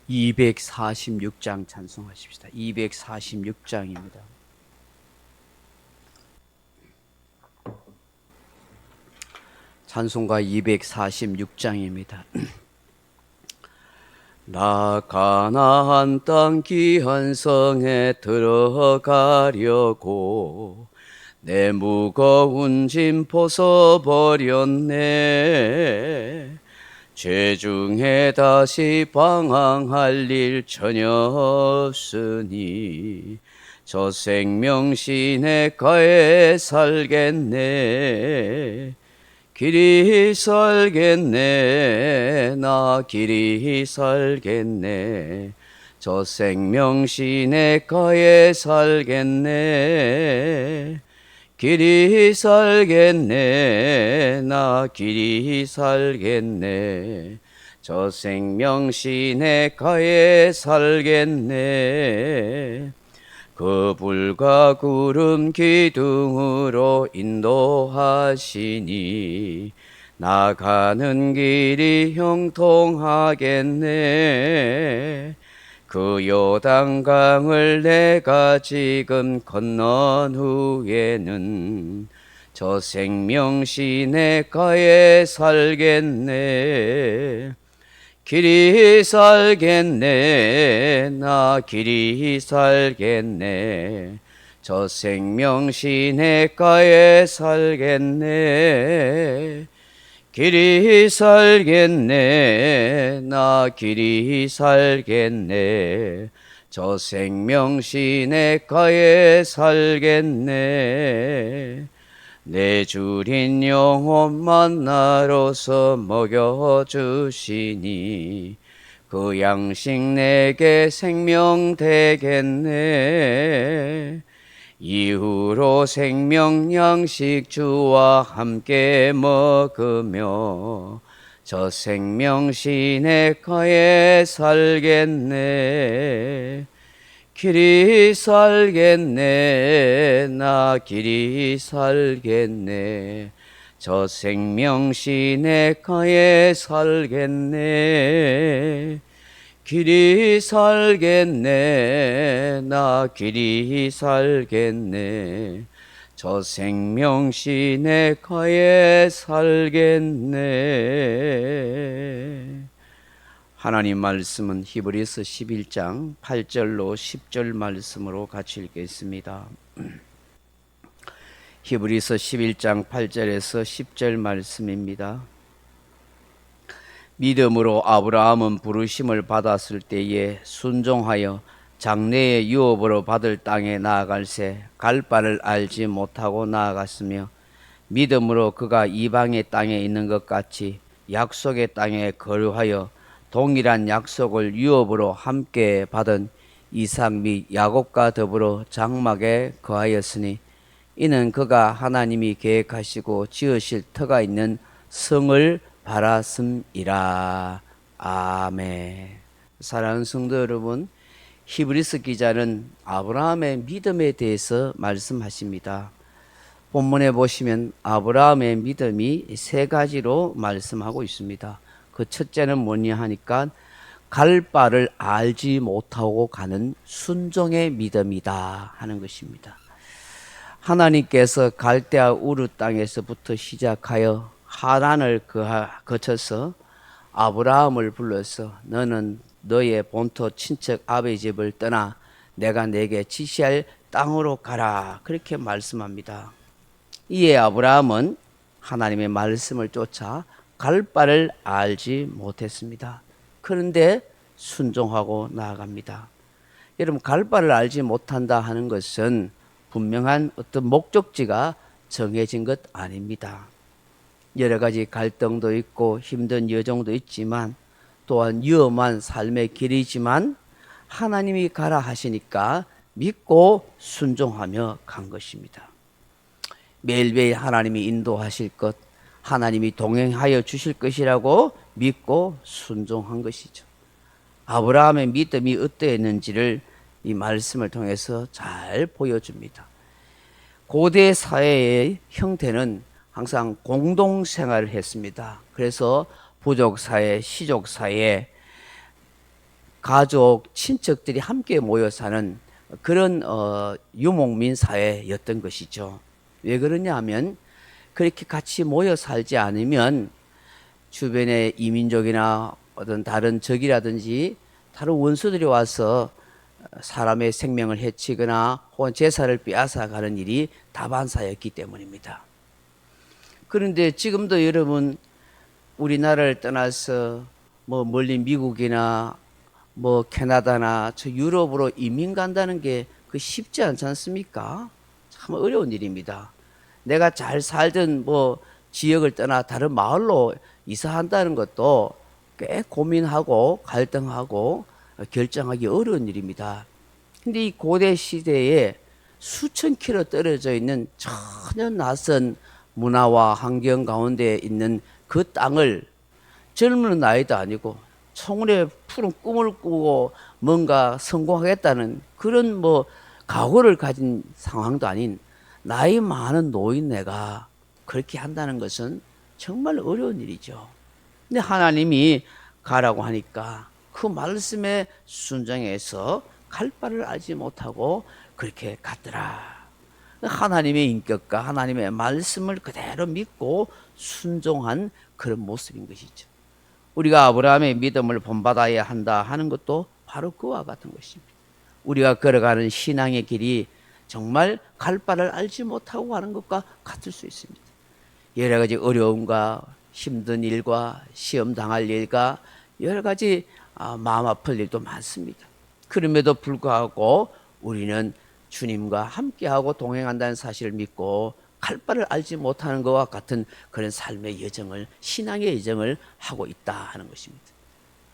246장 찬송하십시다. 246장입니다. 찬송가 246장입니다. 나 가나안 땅 귀한 성에 들어가려고 내 무거운 짐 벗어버렸네. 죄중에 다시 방황할 일 전혀 없으니 저 생명 시냇가에 살겠네. 길이 살겠네. 나 길이 살겠네. 저 생명 시냇가에 살겠네. 길이 살겠네. 나 길이 살겠네. 저 생명 시냇가에 살겠네. 그 불과 구름 기둥으로 인도하시니 나가는 길이 형통하겠네. 그 요단강을 내가 지금 건넌 후에는 저 생명 시냇가에 살겠네. 길이 살겠네. 나 길이 살겠네. 저 생명 시냇가에 살겠네. 길이 살겠네. 나 길이 살겠네. 저 생명 시냇가에 살겠네. 내 주린 영혼 만나러서 먹여주시니 그 양식 내게 생명 되겠네. 이후로 생명 양식 주와 함께 먹으며 저 생명 시냇가에 살겠네. 길이 살겠네. 나 길이 살겠네. 저 생명 시냇가에 살겠네. 길이 살겠네. 나 길이 살겠네. 저 생명 시냇가에 살겠네. 하나님 말씀은 히브리서 11장 8절로 10절 말씀으로 같이 읽겠습니다. 히브리서 11장 8절에서 10절 말씀입니다. 믿음으로 아브라함은 부르심을 받았을 때에 순종하여 장래의 유업으로 받을 땅에 나아갈새 갈 바를 알지 못하고 나아갔으며 믿음으로 그가 이방의 땅에 있는 것 같이 약속의 땅에 거류하여 동일한 약속을 유업으로 함께 받은 이삭 및 야곱과 더불어 장막에 거하였으니 이는 그가 하나님이 계획하시고 지으실 터가 있는 성을 바랐음이라. 아멘. 사랑하는 성도 여러분, 히브리서 기자는 아브라함의 믿음에 대해서 말씀하십니다. 본문에 보시면 아브라함의 믿음이 세 가지로 말씀하고 있습니다. 그 첫째는 뭐냐 하니까 갈 바를 알지 못하고 가는 순종의 믿음이다 하는 것입니다. 하나님께서 갈대아 우르 땅에서부터 시작하여 하란을 거쳐서 아브라함을 불러서 너는 너의 본토 친척 아버지 집을 떠나 내가 내게 지시할 땅으로 가라 그렇게 말씀합니다. 이에 아브라함은 하나님의 말씀을 쫓아 갈 바를 알지 못했습니다. 그런데 순종하고 나아갑니다. 여러분, 갈 바를 알지 못한다 하는 것은 분명한 어떤 목적지가 정해진 것 아닙니다. 여러 가지 갈등도 있고 힘든 여정도 있지만 또한 위험한 삶의 길이지만 하나님이 가라 하시니까 믿고 순종하며 간 것입니다. 매일매일 하나님이 인도하실 것, 하나님이 동행하여 주실 것이라고 믿고 순종한 것이죠. 아브라함의 믿음이 어떠했는지를 이 말씀을 통해서 잘 보여줍니다. 고대 사회의 형태는 항상 공동생활을 했습니다. 그래서 부족사회, 시족사회, 가족, 친척들이 함께 모여 사는 그런 유목민 사회였던 것이죠. 왜 그러냐 하면 그렇게 같이 모여 살지 않으면 주변의 이민족이나 어떤 다른 적이라든지 다른 원수들이 와서 사람의 생명을 해치거나 혹은 재산을 빼앗아가는 일이 다반사였기 때문입니다. 그런데 지금도 여러분 우리나라를 떠나서 뭐 멀리 미국이나 뭐 캐나다나 저 유럽으로 이민 간다는 게 그 쉽지 않지 않습니까? 참 어려운 일입니다. 내가 잘 살던 뭐 지역을 떠나 다른 마을로 이사한다는 것도 꽤 고민하고 갈등하고 결정하기 어려운 일입니다. 근데 이 고대 시대에 수천 킬로 떨어져 있는 전혀 낯선 문화와 환경 가운데 있는 그 땅을 젊은 나이도 아니고 청혼의 푸른 꿈을 꾸고 뭔가 성공하겠다는 그런 뭐 각오를 가진 상황도 아닌 나이 많은 노인네가 그렇게 한다는 것은 정말 어려운 일이죠. 근데 하나님이 가라고 하니까 그 말씀에 순종해서 갈 바를 알지 못하고 그렇게 갔더라. 하나님의 인격과 하나님의 말씀을 그대로 믿고 순종한 그런 모습인 것이죠. 우리가 아브라함의 믿음을 본받아야 한다 하는 것도 바로 그와 같은 것입니다. 우리가 걸어가는 신앙의 길이 정말 갈 바를 알지 못하고 가는 것과 같을 수 있습니다. 여러 가지 어려움과 힘든 일과 시험 당할 일과 여러 가지 마음 아플 일도 많습니다. 그럼에도 불구하고 우리는 주님과 함께하고 동행한다는 사실을 믿고 갈 바를 알지 못하는 것과 같은 그런 삶의 여정을, 신앙의 여정을 하고 있다 하는 것입니다.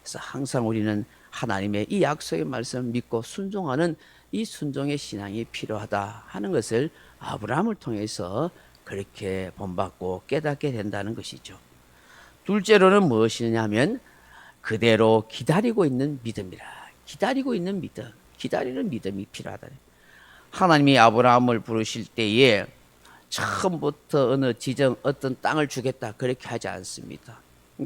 그래서 항상 우리는 하나님의 이 약속의 말씀을 믿고 순종하는 이 순종의 신앙이 필요하다 하는 것을 아브라함을 통해서 그렇게 본받고 깨닫게 된다는 것이죠. 둘째로는 무엇이냐면 그대로 기다리고 있는 믿음이라. 기다리고 있는 믿음, 기다리는 믿음이 필요하다. 하나님이 아브라함을 부르실 때에 처음부터 어느 지정 어떤 땅을 주겠다 그렇게 하지 않습니다.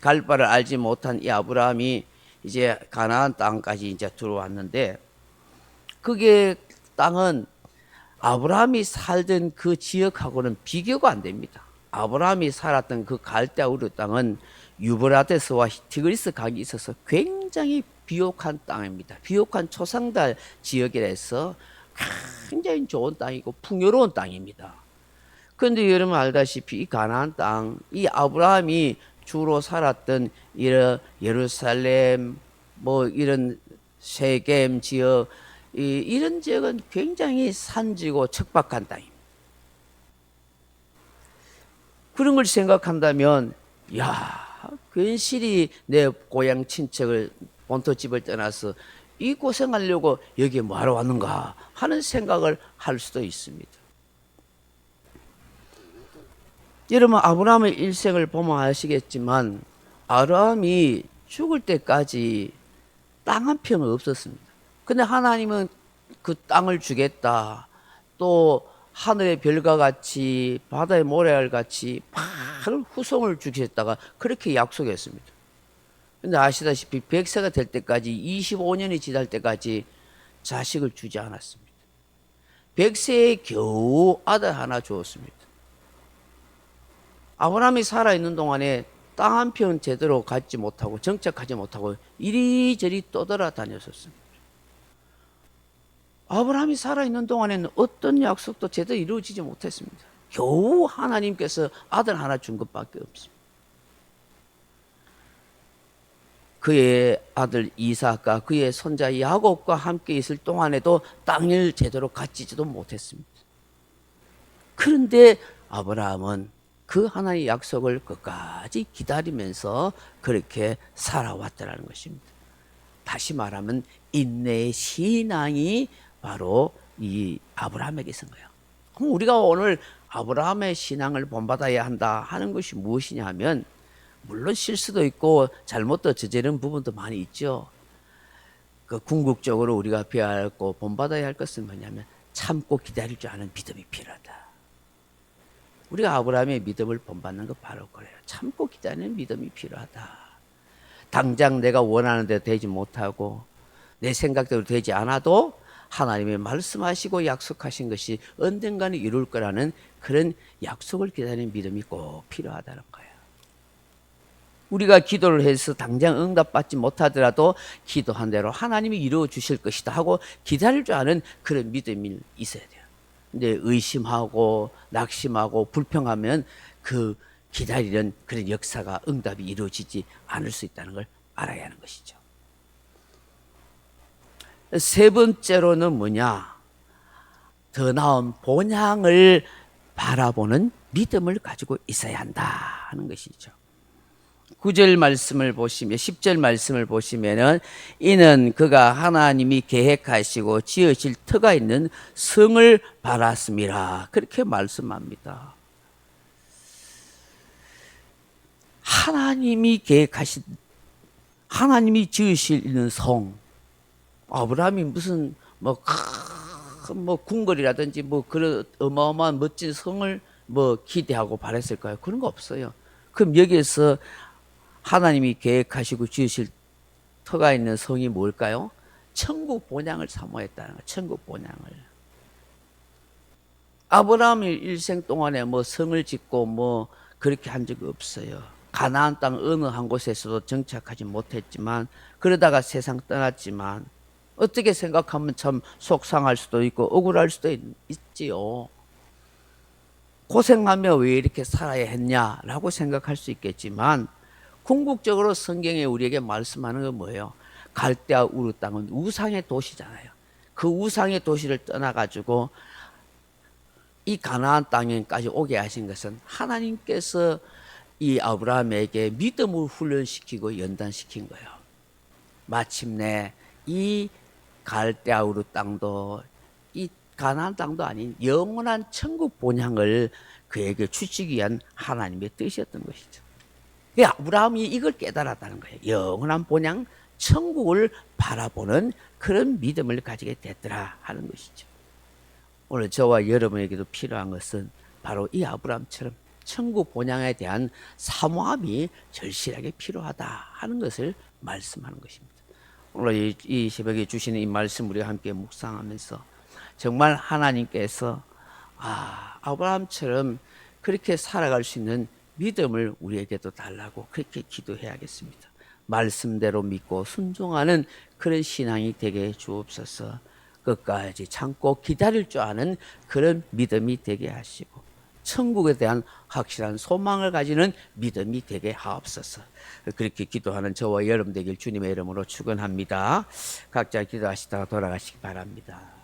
갈 바를 알지 못한 이 아브라함이 이제 가나안 땅까지 이제 들어왔는데 그게 땅은 아브라함이 살던 그 지역하고는 비교가 안 됩니다. 아브라함이 살았던 그 갈대아 우르 땅은 유브라데스와 티그리스 강이 있어서 굉장히 비옥한 땅입니다. 비옥한 초상달 지역이라서 굉장히 좋은 땅이고 풍요로운 땅입니다. 그런데 여러분 알다시피 이 가나안 땅, 이 아브라함이 주로 살았던 이런 예루살렘, 뭐 이런 세겜 지역, 이런 지역은 굉장히 산지고 척박한 땅입니다. 그런 걸 생각한다면, 야, 괜시리 내 고향 친척을 본토집을 떠나서 이 고생하려고 여기에 뭐하러 왔는가 하는 생각을 할 수도 있습니다. 여러분 아브라함의 일생을 보면 아시겠지만 아브라함이 죽을 때까지 땅 한 평은 없었습니다. 근데 하나님은 그 땅을 주겠다, 또 하늘의 별과 같이 바다의 모래알 같이 많은 후손을 주겠다가 그렇게 약속했습니다. 근데 아시다시피 100세가 될 때까지 25년이 지날 때까지 자식을 주지 않았습니다. 100세에 겨우 아들 하나 주었습니다. 아브라함이 살아있는 동안에 땅 한 평 제대로 갖지 못하고 정착하지 못하고 이리저리 떠돌아다녔었습니다. 아브라함이 살아있는 동안에는 어떤 약속도 제대로 이루어지지 못했습니다. 겨우 하나님께서 아들 하나 준 것밖에 없습니다. 그의 아들 이삭과 그의 손자 야곱과 함께 있을 동안에도 땅을 제대로 갖지도 못했습니다. 그런데 아브라함은 그 하나님의 약속을 끝까지 기다리면서 그렇게 살아왔다는 것입니다. 다시 말하면 인내의 신앙이 바로 이 아브라함에게 있는 거예요. 그럼 우리가 오늘 아브라함의 신앙을 본받아야 한다 하는 것이 무엇이냐 하면 물론 실수도 있고 잘못도 저지른 부분도 많이 있죠. 그 궁극적으로 우리가 배워야 하고 본받아야 할 것은 뭐냐면 참고 기다릴 줄 아는 믿음이 필요하다. 우리가 아브라함의 믿음을 본받는 거 바로 그래요. 참고 기다리는 믿음이 필요하다. 당장 내가 원하는 대로 되지 못하고 내 생각대로 되지 않아도 하나님이 말씀하시고 약속하신 것이 언젠가는 이룰 거라는 그런 약속을 기다리는 믿음이 꼭 필요하다는 거예요. 우리가 기도를 해서 당장 응답받지 못하더라도 기도한 대로 하나님이 이루어 주실 것이다 하고 기다릴 줄 아는 그런 믿음이 있어야 돼요. 근데 의심하고 낙심하고 불평하면 그 기다리는 그런 역사가 응답이 이루어지지 않을 수 있다는 걸 알아야 하는 것이죠. 세 번째로는 뭐냐? 더 나은 본향을 바라보는 믿음을 가지고 있어야 한다 하는 것이죠. 9절 말씀을 보시면 10절 말씀을 보시면은 이는 그가 하나님이 계획하시고 지으실 터가 있는 성을 바랐음이라 그렇게 말씀합니다. 하나님이 계획하신 하나님이 지으실 있는 성 아브라함이 무슨 뭐 궁궐이라든지 뭐 그런 어마어마한 멋진 성을 뭐 기대하고 바랬을까요? 그런 거 없어요. 그럼 여기에서 하나님이 계획하시고 지으실 터가 있는 성이 뭘까요? 천국 본향을 사모했다는 거예요. 천국 본향을. 아브라함이 일생 동안에 뭐 성을 짓고 뭐 그렇게 한 적이 없어요. 가나안 땅 어느 한 곳에서도 정착하지 못했지만 그러다가 세상 떠났지만 어떻게 생각하면 참 속상할 수도 있고 억울할 수도 있지요. 고생하며 왜 이렇게 살아야 했냐라고 생각할 수 있겠지만 궁극적으로 성경에 우리에게 말씀하는 건 뭐예요? 갈대아 우르 땅은 우상의 도시잖아요. 그 우상의 도시를 떠나가지고 이 가나안 땅에까지 오게 하신 것은 하나님께서 이 아브라함에게 믿음을 훈련시키고 연단시킨 거예요. 마침내 이 갈대아 우르 땅도 이 가나안 땅도 아닌 영원한 천국 본향을 그에게 주시기 위한 하나님의 뜻이었던 것이죠. 아브라함이 이걸 깨달았다는 거예요. 영원한 본향 천국을 바라보는 그런 믿음을 가지게 됐더라 하는 것이죠. 오늘 저와 여러분에게도 필요한 것은 바로 이 아브라함처럼 천국 본향에 대한 사모함이 절실하게 필요하다 하는 것을 말씀하는 것입니다. 오늘 이 새벽에 주시는 이 말씀 우리가 함께 묵상하면서 정말 하나님께서 아브라함처럼 그렇게 살아갈 수 있는 믿음을 우리에게도 달라고 그렇게 기도해야겠습니다. 말씀대로 믿고 순종하는 그런 신앙이 되게 주옵소서. 끝까지 참고 기다릴 줄 아는 그런 믿음이 되게 하시고 천국에 대한 확실한 소망을 가지는 믿음이 되게 하옵소서. 그렇게 기도하는 저와 여러분 되길 주님의 이름으로 축원합니다. 각자 기도하시다가 돌아가시기 바랍니다.